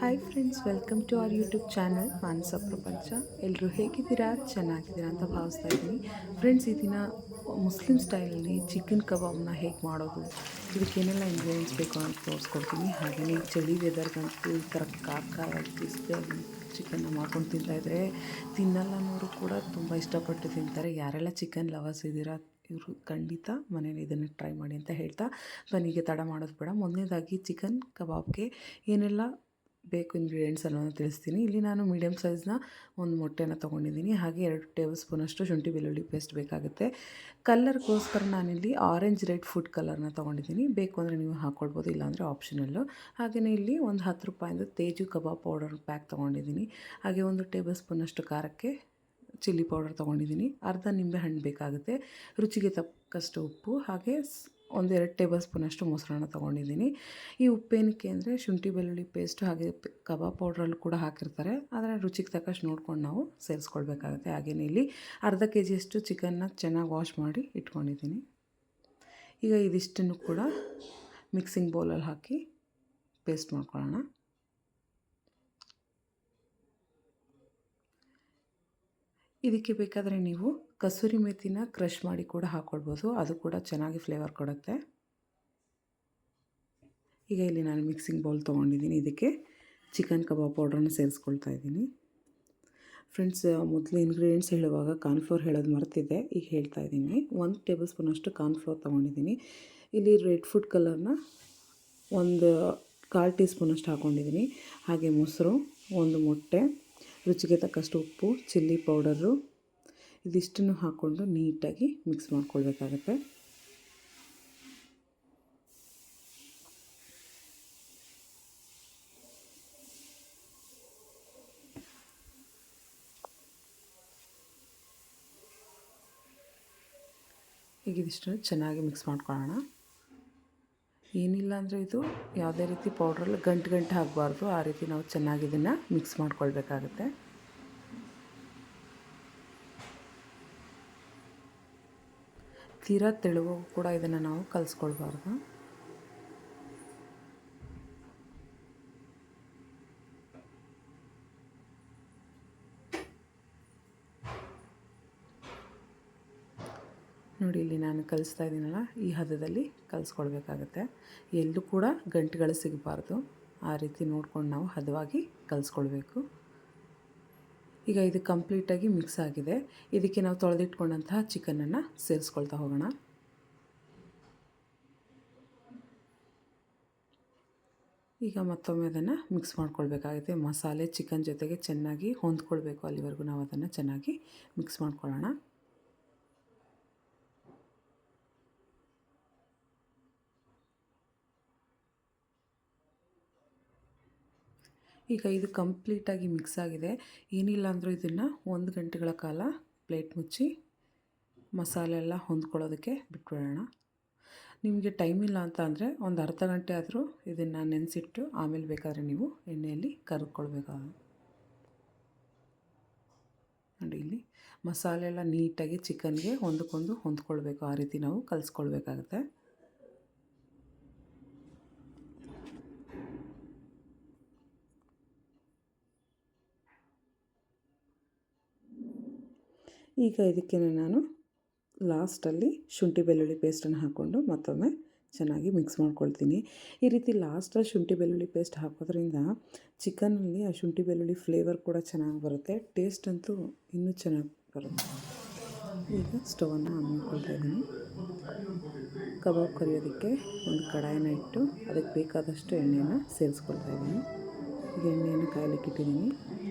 Hi friends, welcome to our YouTube channel Manasa Prapancha. ಎಲ್ಲರೂ ಹೇಗಿದ್ದೀರಾ? ಚೆನ್ನಾಗಿದ್ದೀರಾ ಅಂತ ಭಾವಿಸ್ತಾ ಇದ್ದೀನಿ. ಫ್ರೆಂಡ್ಸ್, ಈ ದಿನ ಮುಸ್ಲಿಂ ಸ್ಟೈಲಲ್ಲಿ ಚಿಕನ್ ಕಬಾಬ್ನ ಹೇಗೆ ಮಾಡೋದು, ಇದಕ್ಕೇನೆಲ್ಲ ಇಂಗ್ರೀಡಿಯೆಂಟ್ಸ್ ಬೇಕು ಅಂತ ತೋರಿಸ್ಕೊಡ್ತೀನಿ. ಹಾಗೆಯೇ ಈ ಚಳಿ ವೆದರ್ಗಂತೂ ಈ ಥರ ಖಾರವಾಗಿ ಕ್ರಿಸ್ಪಿಯಾಗಿ ಚಿಕನ್ನ ಮಾಡ್ಕೊಂಡು ತಿಂತಾಯಿದ್ರೆ ತಿನ್ನಲ್ಲ ಅನ್ನೋರು ಕೂಡ ತುಂಬ ಇಷ್ಟಪಟ್ಟು ತಿಂತಾರೆ. ಯಾರೆಲ್ಲ ಚಿಕನ್ ಲವರ್ಸ್ ಇದ್ದೀರಾ ಇವರು ಖಂಡಿತ ಮನೇಲಿ ಇದನ್ನು ಟ್ರೈ ಮಾಡಿ ಅಂತ ಹೇಳ್ತಾ, ಬನ್ನಿಗೆ ತಡ ಮಾಡೋದು ಬೇಡ. ಮೊದಲನೇದಾಗಿ ಚಿಕನ್ ಕಬಾಬ್ಗೆ ಏನೆಲ್ಲ ಬೇಕು ಇಂಗ್ರೀಡಿಯೆಂಟ್ಸ್ ಅನ್ನೋದನ್ನು ತಿಳಿಸ್ತೀನಿ. ಇಲ್ಲಿ ನಾನು ಮೀಡಿಯಮ್ ಸೈಜ್ನ ಒಂದು ಮೊಟ್ಟೆನ ತೊಗೊಂಡಿದ್ದೀನಿ. ಹಾಗೆ 2 ಟೇಬಲ್ ಸ್ಪೂನಷ್ಟು ಶುಂಠಿ ಬೆಳ್ಳುಳ್ಳಿ ಪೇಸ್ಟ್ ಬೇಕಾಗುತ್ತೆ. ಕಲ್ಲರ್ಗೋಸ್ಕರ ನಾನಿಲ್ಲಿ ಆರೆಂಜ್ ರೆಡ್ ಫುಡ್ ಕಲರ್ನ ತೊಗೊಂಡಿದ್ದೀನಿ. ಬೇಕು ಅಂದರೆ ನೀವು ಹಾಕ್ಕೊಳ್ಬೋದು, ಇಲ್ಲಾಂದರೆ ಆಪ್ಷನಲ್ಲು. ಹಾಗೆಯೇ ಇಲ್ಲಿ ಒಂದು 10 ರೂಪಾಯಿಂದ ತೇಜು ಕಬಾಬ್ ಪೌಡರ್ ಪ್ಯಾಕ್ ತೊಗೊಂಡಿದ್ದೀನಿ. ಹಾಗೆ 1 ಟೇಬಲ್ ಸ್ಪೂನಷ್ಟು ಖಾರಕ್ಕೆ ಚಿಲ್ಲಿ ಪೌಡರ್ ತೊಗೊಂಡಿದ್ದೀನಿ. ಅರ್ಧ ನಿಂಬೆಹಣ್ಣು ಬೇಕಾಗುತ್ತೆ. ರುಚಿಗೆ ತಕ್ಕಷ್ಟು ಉಪ್ಪು, ಹಾಗೆ 1-2 ಟೇಬಲ್ ಸ್ಪೂನಷ್ಟು ಮೊಸರನ್ನ ತೊಗೊಂಡಿದ್ದೀನಿ. ಈ ಉಪ್ಪೇನಕ್ಕೆ ಅಂದರೆ ಶುಂಠಿ ಬೆಳ್ಳುಳ್ಳಿ ಪೇಸ್ಟು ಹಾಗೆ ಕಬಾಬ್ ಪೌಡ್ರಲ್ಲೂ ಕೂಡ ಹಾಕಿರ್ತಾರೆ, ಆದರೆ ರುಚಿಗೆ ತಕ್ಕಷ್ಟು ನೋಡ್ಕೊಂಡು ನಾವು ಸೇರಿಸ್ಕೊಳ್ಬೇಕಾಗುತ್ತೆ. ಹಾಗೆಯೇ ಇಲ್ಲಿ ಅರ್ಧ ಕೆ ಜಿಯಷ್ಟು ಚಿಕನ್ನ ಚೆನ್ನಾಗಿ ವಾಶ್ ಮಾಡಿ ಇಟ್ಕೊಂಡಿದ್ದೀನಿ. ಈಗ ಇದಿಷ್ಟನ್ನು ಕೂಡ ಮಿಕ್ಸಿಂಗ್ ಬೌಲಲ್ಲಿ ಹಾಕಿ ಪೇಸ್ಟ್ ಮಾಡ್ಕೊಳ್ಳೋಣ. ಇದಕ್ಕೆ ಬೇಕಾದರೆ ನೀವು ಕಸೂರಿ ಮೆಥಿನ ಕ್ರಷ್ ಮಾಡಿ ಕೂಡ ಹಾಕ್ಕೊಳ್ಬೋದು, ಅದು ಕೂಡ ಚೆನ್ನಾಗಿ ಫ್ಲೇವರ್ ಕೊಡುತ್ತೆ. ಈಗ ಇಲ್ಲಿ ನಾನು ಮಿಕ್ಸಿಂಗ್ ಬೌಲ್ ತೊಗೊಂಡಿದ್ದೀನಿ. ಇದಕ್ಕೆ ಚಿಕನ್ ಕಬಾಬ್ ಪೌಡ್ರನ್ನ ಸೇರಿಸ್ಕೊಳ್ತಾ ಇದ್ದೀನಿ. ಫ್ರೆಂಡ್ಸ್, ಮೊದಲು ಇಂಗ್ರೀಡಿಯೆಂಟ್ಸ್ ಹೇಳುವಾಗ ಕಾರ್ನ್ಫ್ಲೋರ್ ಹೇಳೋದು ಮರ್ತಿದ್ದೆ, ಈಗ ಹೇಳ್ತಾ ಇದ್ದೀನಿ. 1 ಟೇಬಲ್ ಸ್ಪೂನಷ್ಟು ಕಾರ್ನ್ಫ್ಲೋರ್ ತೊಗೊಂಡಿದ್ದೀನಿ. ಇಲ್ಲಿ ರೆಡ್ ಫುಡ್ ಕಲರ್ನ ಒಂದು 1/4 ಟೀ ಸ್ಪೂನಷ್ಟು ಹಾಕ್ಕೊಂಡಿದ್ದೀನಿ. ಹಾಗೆ ಮೊಸರು, 1 ಮೊಟ್ಟೆ, ರುಚಿಗೆ ತಕ್ಕಷ್ಟು ಉಪ್ಪು, ಚಿಲ್ಲಿ ಪೌಡರು, ಇದಿಷ್ಟನ್ನು ಹಾಕ್ಕೊಂಡು ನೀಟಾಗಿ ಮಿಕ್ಸ್ ಮಾಡ್ಕೊಳ್ಬೇಕಾಗತ್ತೆ. ಈಗ ಇದಿಷ್ಟನ್ನು ಚೆನ್ನಾಗಿ ಮಿಕ್ಸ್ ಮಾಡ್ಕೊಳ್ಳೋಣ. ಏನಿಲ್ಲ ಅಂದರೆ ಇದು ಯಾವುದೇ ರೀತಿ ಪೌಡ್ರಲ್ಲಿ ಗಂಟು ಆಗಬಾರ್ದು, ಆ ರೀತಿ ನಾವು ಚೆನ್ನಾಗಿ ಇದನ್ನು ಮಿಕ್ಸ್ ಮಾಡ್ಕೊಳ್ಬೇಕಾಗತ್ತೆ. ತೀರಾ ತೆಳುವಾಗೂ ಕೂಡ ಇದನ್ನು ನಾವು ಕಲಿಸ್ಕೊಳ್ಬಾರ್ದು. ನೋಡಿ, ಇಲ್ಲಿ ನಾನು ಕಲಿಸ್ತಾ ಇದ್ದೀನಲ್ಲ, ಈ ಹದದಲ್ಲಿ ಕಲಿಸ್ಕೊಳ್ಬೇಕಾಗತ್ತೆ. ಎಲ್ಲೂ ಕೂಡ ಗಂಟುಗಳು ಸಿಗಬಾರ್ದು, ಆ ರೀತಿ ನೋಡ್ಕೊಂಡು ನಾವು ಹದವಾಗಿ ಕಲಿಸ್ಕೊಳ್ಬೇಕು. ಈಗ ಇದು ಕಂಪ್ಲೀಟಾಗಿ ಮಿಕ್ಸ್ ಆಗಿದೆ. ಇದಕ್ಕೆ ನಾವು ತೊಳೆದಿಟ್ಕೊಂಡಂತಹ ಚಿಕನನ್ನು ಸೇರಿಸ್ಕೊಳ್ತಾ ಹೋಗೋಣ. ಈಗ ಮತ್ತೊಮ್ಮೆ ಅದನ್ನು ಮಿಕ್ಸ್ ಮಾಡ್ಕೊಳ್ಬೇಕಾಗುತ್ತೆ. ಮಸಾಲೆ ಚಿಕನ್ ಜೊತೆಗೆ ಚೆನ್ನಾಗಿ ಹೊಂದ್ಕೊಳ್ಬೇಕು, ಅಲ್ಲಿವರೆಗೂ ನಾವು ಅದನ್ನು ಚೆನ್ನಾಗಿ ಮಿಕ್ಸ್ ಮಾಡ್ಕೊಳ್ಳೋಣ. ಈಗ ಇದು ಕಂಪ್ಲೀಟಾಗಿ ಮಿಕ್ಸ್ ಆಗಿದೆ. ಏನಿಲ್ಲ ಅಂದರೂ ಇದನ್ನು 1 ಗಂಟೆಗಳ ಕಾಲ ಪ್ಲೇಟ್ ಮುಚ್ಚಿ ಮಸಾಲೆ ಎಲ್ಲ ಹೊಂದ್ಕೊಳ್ಳೋದಕ್ಕೆ ಬಿಟ್ಬಿಡೋಣ. ನಿಮಗೆ ಟೈಮ್ ಇಲ್ಲ ಅಂತ ಅಂದರೆ ಒಂದು ಅರ್ಧ ಗಂಟೆ ಆದರೂ ಇದನ್ನು ನೆನೆಸಿಟ್ಟು ಆಮೇಲೆ ಬೇಕಾದರೆ ನೀವು ಎಣ್ಣೆಯಲ್ಲಿ ಕರ್ಕೊಳ್ಬೇಕಾಗುತ್ತೆ. ನೋಡಿ, ಇಲ್ಲಿ ಮಸಾಲೆ ಎಲ್ಲ ನೀಟಾಗಿ ಚಿಕನ್ಗೆ ಹೊಂದ್ಕೊಂಡು ಹೊಂದ್ಕೊಳ್ಬೇಕು, ಆ ರೀತಿ ನಾವು ಕಲಿಸ್ಕೊಳ್ಬೇಕಾಗತ್ತೆ. ಈಗ ಇದಕ್ಕೆ ನಾನು ಲಾಸ್ಟಲ್ಲಿ ಶುಂಠಿ ಬೆಳ್ಳುಳ್ಳಿ ಪೇಸ್ಟನ್ನು ಹಾಕ್ಕೊಂಡು ಮತ್ತೊಮ್ಮೆ ಚೆನ್ನಾಗಿ ಮಿಕ್ಸ್ ಮಾಡ್ಕೊಳ್ತೀನಿ. ಈ ರೀತಿ ಲಾಸ್ಟಲ್ಲಿ ಶುಂಠಿ ಬೆಳ್ಳುಳ್ಳಿ ಪೇಸ್ಟ್ ಹಾಕೋದ್ರಿಂದ ಚಿಕನಲ್ಲಿ ಆ ಶುಂಠಿ ಬೆಳ್ಳುಳ್ಳಿ ಫ್ಲೇವರ್ ಕೂಡ ಚೆನ್ನಾಗಿ ಬರುತ್ತೆ, ಟೇಸ್ಟ್ ಅಂತೂ ಇನ್ನೂ ಚೆನ್ನಾಗಿ ಬರುತ್ತೆ. ಈಗ ಸ್ಟವನ್ನು ಆನ್ ಮಾಡ್ಕೊಳ್ತಾ ಇದ್ದೀನಿ. ಕಬಾಬ್ ಕರಿಯೋದಕ್ಕೆ ಒಂದು ಕಡಾಯಿನ ಇಟ್ಟು ಅದಕ್ಕೆ ಬೇಕಾದಷ್ಟು ಎಣ್ಣೆಯನ್ನು ಸೇರಿಸ್ಕೊಳ್ತಾ ಇದ್ದೀನಿ. ಈಗ ಎಣ್ಣೆಯನ್ನು ಕಾಯಲಿಕ್ಕಿಟ್ಟಿದ್ದೀನಿ.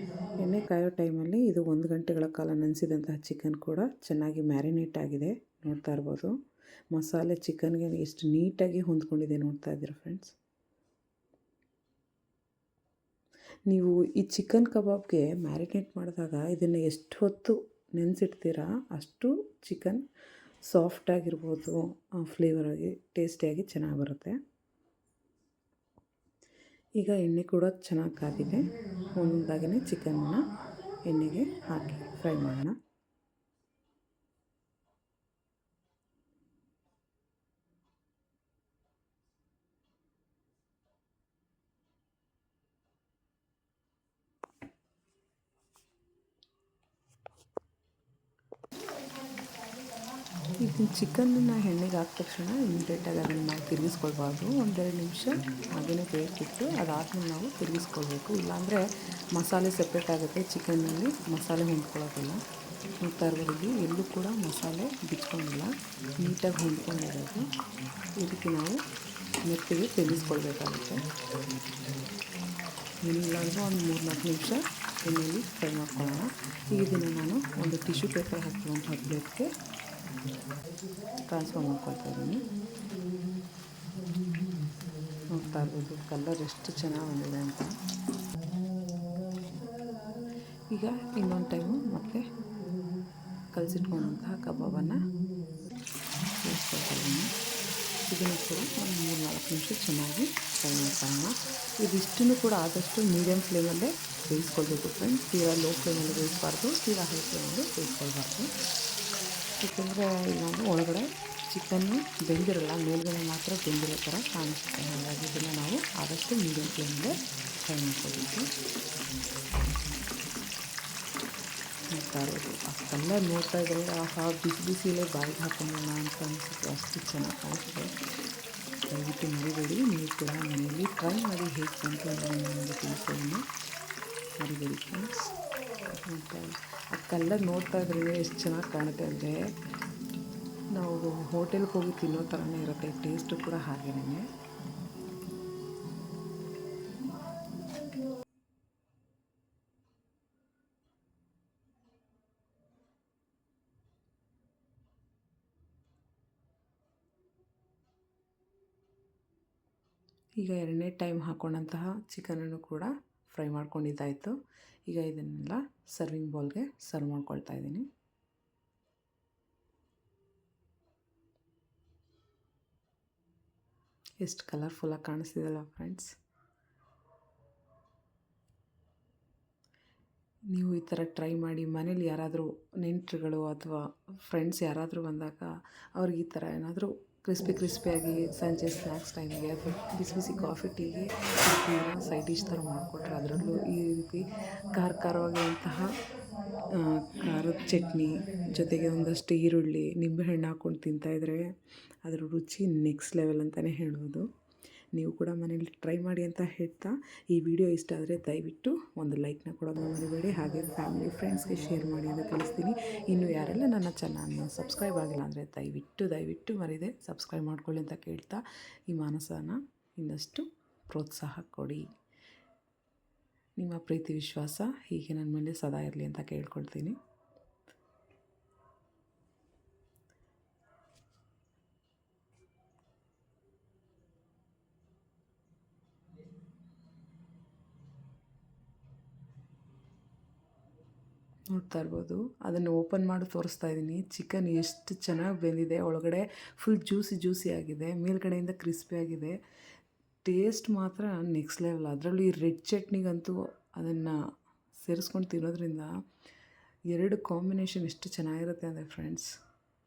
ಎಣ್ಣೆ ಕಾಯೋ ಟೈಮಲ್ಲಿ ಇದು 1 ಗಂಟೆಗಳ ಕಾಲ ನೆನೆಸಿದಂತಹ ಚಿಕನ್ ಕೂಡ ಚೆನ್ನಾಗಿ ಮ್ಯಾರಿನೇಟ್ ಆಗಿದೆ, ನೋಡ್ತಾ ಇರ್ಬೋದು. ಮಸಾಲೆ ಚಿಕನ್ಗೆ ಎಷ್ಟು ನೀಟಾಗಿ ಹೊಂದ್ಕೊಂಡಿದೆ ನೋಡ್ತಾ ಇದ್ದೀರಾ ಫ್ರೆಂಡ್ಸ್. ನೀವು ಈ ಚಿಕನ್ ಕಬಾಬ್ಗೆ ಮ್ಯಾರಿನೇಟ್ ಮಾಡಿದಾಗ ಇದನ್ನು ಎಷ್ಟು ಹೊತ್ತು ನೆನೆಸಿಡ್ತೀರಾ ಅಷ್ಟು ಚಿಕನ್ ಸಾಫ್ಟಾಗಿರ್ಬೋದು, ಫ್ಲೇವರಾಗಿ ಟೇಸ್ಟಿಯಾಗಿ ಚೆನ್ನಾಗಿ ಬರುತ್ತೆ. ಈಗ ಎಣ್ಣೆ ಕೂಡ ಚೆನ್ನಾಗಿ ಕಾದಿದೆ. ಒಂದಾಗೇ ಚಿಕನ್ನ ಎಣ್ಣೆಗೆ ಹಾಕಿ ಫ್ರೈ ಮಾಡೋಣ. ಇನ್ನು ಚಿಕನ್ನ ಎಣ್ಣೆಗೆ ಹಾಕಿದ ತಕ್ಷಣ ಇಮಿಡಿಯೇಟಾಗಿ ಅದನ್ನು ನಾವು ತಿರುಗಿಸ್ಕೊಳ್ಬಾರ್ದು. ಒಂದೆರಡು ನಿಮಿಷ ಹಾಗೆಯೇ ಬೇಯಿಸ್ಬಿಟ್ಟು ಅದಾದಮೇಲೆ ನಾವು ತಿರುಗಿಸ್ಕೊಳ್ಬೇಕು. ಇಲ್ಲಾಂದರೆ ಮಸಾಲೆ ಸಪ್ರೇಟ್ ಆಗುತ್ತೆ, ಚಿಕನ್ನಲ್ಲಿ ಮಸಾಲೆ ಹೊಂದ್ಕೊಳ್ಳೋದಿಲ್ಲ. ನೋಡ್ತಾ ಇರ್ಬೋದು, ಎಲ್ಲೂ ಕೂಡ ಮಸಾಲೆ ಬಿಚ್ಕೊಂಡಿಲ್ಲ, ನೀಟಾಗಿ ಹೊಂದ್ಕೊಂಡಿರೋದು. ಈ ರೀತಿ ನಾವು ಮೆತ್ತಗೆ ತಿರುಗಿಸ್ಕೊಳ್ಬೇಕಾಗುತ್ತೆ. ಏನಿಲ್ಲ ಅಂದರೆ ಒಂದು 3-4 ನಿಮಿಷ ಎಣ್ಣೆಯಲ್ಲಿ ಫ್ರೈ ಮಾಡ್ಕೊಳ್ಳೋಣ. ಈಗ ಇದನ್ನು ನಾನು ಒಂದು ಟಿಶ್ಯೂ ಪೇಪರ್ ಹಾಕಿರುವಂಥ ಪ್ಲೇಟ್ಗೆ ಟ್ರಾನ್ಸ್ಫರ್ ಮಾಡ್ಕೊಳ್ತಾ ಇದ್ದೀನಿ. ನೋಡ್ತಾ ಇರ್ಬೋದು ಕಲರ್ ಎಷ್ಟು ಚೆನ್ನಾಗಿ ಬಂದಿದೆ ಅಂತ. ಈಗ ಇನ್ನೊಂದು ಟೈಮು ಮತ್ತೆ ಕಲಸಿಟ್ಕೊಂಡಂತಹ ಕಬಾಬನ್ನು ಬೇಯಿಸ್ಕೊಳ್ತಾ ಇದ್ದೀನಿ. ಇದನ್ನು ಕೂಡ ಒಂದು 3-4 ನಿಮಿಷ ಚೆನ್ನಾಗಿ ಫ್ರೈ ಮಾಡ್ಕೊಳ್ಳೋಣ. ಇದಿಷ್ಟನ್ನು ಕೂಡ ಆದಷ್ಟು ಮೀಡಿಯಮ್ ಫ್ಲೇಮಲ್ಲೇ ಬೇಯಿಸ್ಕೊಳ್ಬೇಕು ಫ್ರೆಂಡ್ಸ್. ತೀರಾ ಲೋ ಫ್ಲೇಮಲ್ಲಿ ಬೇಯಿಸಬಾರ್ದು, ತೀರಾ ಹೈ ಫ್ಲೇಮಲ್ಲಿ ಬೇಯಿಸ್ಕೊಳ್ಬಾರ್ದು. ಏಕೆಂದರೆ ಇಲ್ಲಾಂದರೆ ಒಳಗಡೆ ಚಿಕನ್ನು ಬೆಂದಿರಲ್ಲ, ಮೇಲ್ಗಡೆ ಮಾತ್ರ ಬೆಂದಿರೋ ಥರ ಕಾಣಿಸುತ್ತೆ. ಹಾಗಾಗಿ ಇದನ್ನು ನಾವು ಆದಷ್ಟು ಮೀಡಿಯಮ್ ಫ್ಲೇಮಲ್ಲೇ ಫ್ರೈ ಮಾಡ್ಕೊಳ್ಬೇಕು. ನೋಡ್ತಾ ಇರೋದು ಆ ಕಲರ್ ನೋಡ್ತಾ ಇದ್ದರೆ ಆಹಾ ಬಿಸಿ ಬಿಸಿಲೇ ಬಾಯಿಗೆ ಹಾಕೊಂಡೋಣ ಅಂತ ಅನಿಸುತ್ತೆ, ಅಷ್ಟು ಚೆನ್ನಾಗಿ ಕಾಣಿಸುತ್ತೆ. ದಯವಿಟ್ಟು ಮರಿಬೇಡಿ, ನೀವು ಕೂಡ ಮನೆಯಲ್ಲಿ ಟ್ರೈ ಮಾಡಿ ಹೇಗೆ ಬಂತು ಅಂತ ನನಗೆ ತಿಳಿಸೋದನ್ನು ಮರಿಬೇಡಿ ಫ್ರೆಂಡ್ಸ್. ನೋಡ್ತಾ ಆ ಕಲರ್ ನೋಡ್ತಾ ಇದ್ರೇ ಎಷ್ಟು ಚೆನ್ನಾಗಿ ಕಾಣುತ್ತೆ ಅಂದರೆ ನಾವು ಹೋಟೆಲ್ಗೆ ಹೋಗಿ ತಿನ್ನೋ ಥರನೇ ಇರುತ್ತೆ, ಟೇಸ್ಟು ಕೂಡ ಹಾಗೇನೆ. ಈಗ ಎರಡನೇ ಟೈಮ್ ಹಾಕ್ಕೊಂಡಂತಹ ಚಿಕನನ್ನು ಕೂಡ ಫ್ರೈ ಮಾಡ್ಕೊಂಡಿದ್ದಾಯಿತು. ಈಗ ಇದನ್ನೆಲ್ಲ ಸರ್ವಿಂಗ್ ಬೌಲ್ಗೆ ಸರ್ವ್ ಮಾಡ್ಕೊಳ್ತಾ ಇದ್ದೀನಿ. ಎಷ್ಟು ಕಲರ್ಫುಲ್ಲಾಗಿ ಕಾಣಿಸ್ತಿದೆಯಲ್ಲ ಫ್ರೆಂಡ್ಸ್. ನೀವು ಈ ಥರ ಟ್ರೈ ಮಾಡಿ ಮನೇಲಿ ಯಾರಾದರೂ ನೆಂಟರುಗಳು ಅಥವಾ ಫ್ರೆಂಡ್ಸ್ ಯಾರಾದರೂ ಬಂದಾಗ ಅವ್ರಿಗೆ ಈ ಥರ ಏನಾದರೂ ಕ್ರಿಸ್ಪಿಯಾಗಿ ಸಂಜೆ ಸ್ನ್ಯಾಕ್ಸ್ ಟೈಮಿಗೆ ಅಥವಾ ಬಿಸಿ ಬಿಸಿ ಕಾಫಿ ಟೀಗೆ ಸೈಡ್ ಡಿಶ್ ಥರ ಮಾಡಿಕೊಟ್ರೆ, ಅದರಲ್ಲೂ ಈ ರೀತಿ ಖಾರವಾಗಿರುವಂತಹ ಖಾರದ ಚಟ್ನಿ ಜೊತೆಗೆ ಒಂದಷ್ಟು ಈರುಳ್ಳಿ, ನಿಂಬೆಹಣ್ಣು ಹಾಕ್ಕೊಂಡು ತಿಂತಾಯಿದ್ರೆ ಅದರ ರುಚಿ ನೆಕ್ಸ್ಟ್ ಲೆವೆಲ್ ಅಂತಲೇ ಹೇಳ್ಬೋದು. ನೀವು ಕೂಡ ಮನೇಲಿ ಟ್ರೈ ಮಾಡಿ ಅಂತ ಹೇಳ್ತಾ, ಈ ವಿಡಿಯೋ ಇಷ್ಟ ಆದರೆ ದಯವಿಟ್ಟು ಒಂದು ಲೈಕ್ನ ಕೊಡೋದನ್ನ ಮರಿಬೇಡಿ. ಹಾಗೆ ಫ್ಯಾಮಿಲಿ ಫ್ರೆಂಡ್ಸ್ಗೆ ಶೇರ್ ಮಾಡಿ ಅಂತ ತಿಳಿಸ್ತೀನಿ. ಇನ್ನು ಯಾರೆಲ್ಲ ನನ್ನ ಚಾನಲ್ನ ಸಬ್ಸ್ಕ್ರೈಬ್ ಆಗಿಲ್ಲ ಅಂದರೆ ದಯವಿಟ್ಟು ಮರಿದೆ ಸಬ್ಸ್ಕ್ರೈಬ್ ಮಾಡ್ಕೊಳ್ಳಿ ಅಂತ ಕೇಳ್ತಾ, ಈ ಮಾನಸನ ಇನ್ನಷ್ಟು ಪ್ರೋತ್ಸಾಹ ಕೊಡಿ. ನಿಮ್ಮ ಪ್ರೀತಿ ವಿಶ್ವಾಸ ಹೀಗೆ ನನ್ನ ಮೇಲೆ ಸದಾ ಇರಲಿ ಅಂತ ಕೇಳ್ಕೊಳ್ತೀನಿ. ನೋಡ್ತಾ ಇರ್ಬೋದು, ಅದನ್ನು ಓಪನ್ ಮಾಡಿ ತೋರಿಸ್ತಾ ಇದ್ದೀನಿ. ಚಿಕನ್ ಎಷ್ಟು ಚೆನ್ನಾಗಿ ಬೆಂದಿದೆ, ಒಳಗಡೆ ಫುಲ್ ಜ್ಯೂಸಿ ಆಗಿದೆ, ಮೇಲ್ಗಡೆಯಿಂದ ಕ್ರಿಸ್ಪಿಯಾಗಿದೆ. ಟೇಸ್ಟ್ ಮಾತ್ರ ನೆಕ್ಸ್ಟ್ ಲೆವೆಲ್. ಅದರಲ್ಲೂ ಈ ರೆಡ್ ಚಟ್ನಿಗಂತೂ ಅದನ್ನು ಸೇರಿಸ್ಕೊಂಡು ತಿನ್ನೋದ್ರಿಂದ ಎರಡು ಕಾಂಬಿನೇಷನ್ ಎಷ್ಟು ಚೆನ್ನಾಗಿರುತ್ತೆ ಅಂದರೆ ಫ್ರೆಂಡ್ಸ್,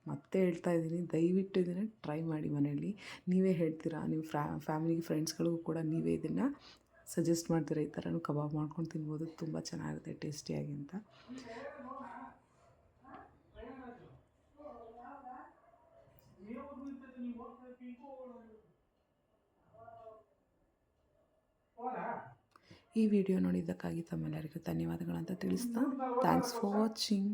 ಮತ್ತೆ ಹೇಳ್ತಾ ಇದ್ದೀನಿ, ದಯವಿಟ್ಟು ಇದನ್ನು ಟ್ರೈ ಮಾಡಿ ಮನೆಯಲ್ಲಿ. ನೀವೇ ಹೇಳ್ತೀರಾ, ನಿಮ್ಮ ಫ್ಯಾಮಿಲಿ ಫ್ರೆಂಡ್ಸ್ಗಳಿಗೂ ಕೂಡ ನೀವೇ ಇದನ್ನು ಸಜೆಸ್ಟ್ ಮಾಡ್ತೀರಾ, ಈ ಥರನೂ ಕಬಾಬ್ ಮಾಡ್ಕೊಂಡು ತಿನ್ಬೋದು, ತುಂಬ ಚೆನ್ನಾಗಿರುತ್ತೆ ಟೇಸ್ಟಿಯಾಗಿ ಅಂತ. ಈ ವಿಡಿಯೋ ನೋಡಿದ್ದಕ್ಕಾಗಿ ತಮ್ಮೆಲ್ಲರಿಗೂ ಧನ್ಯವಾದಗಳಂತ ತಿಳಿಸ್ತಾ, ಥ್ಯಾಂಕ್ಸ್ ಫಾರ್ ವಾಚಿಂಗ್.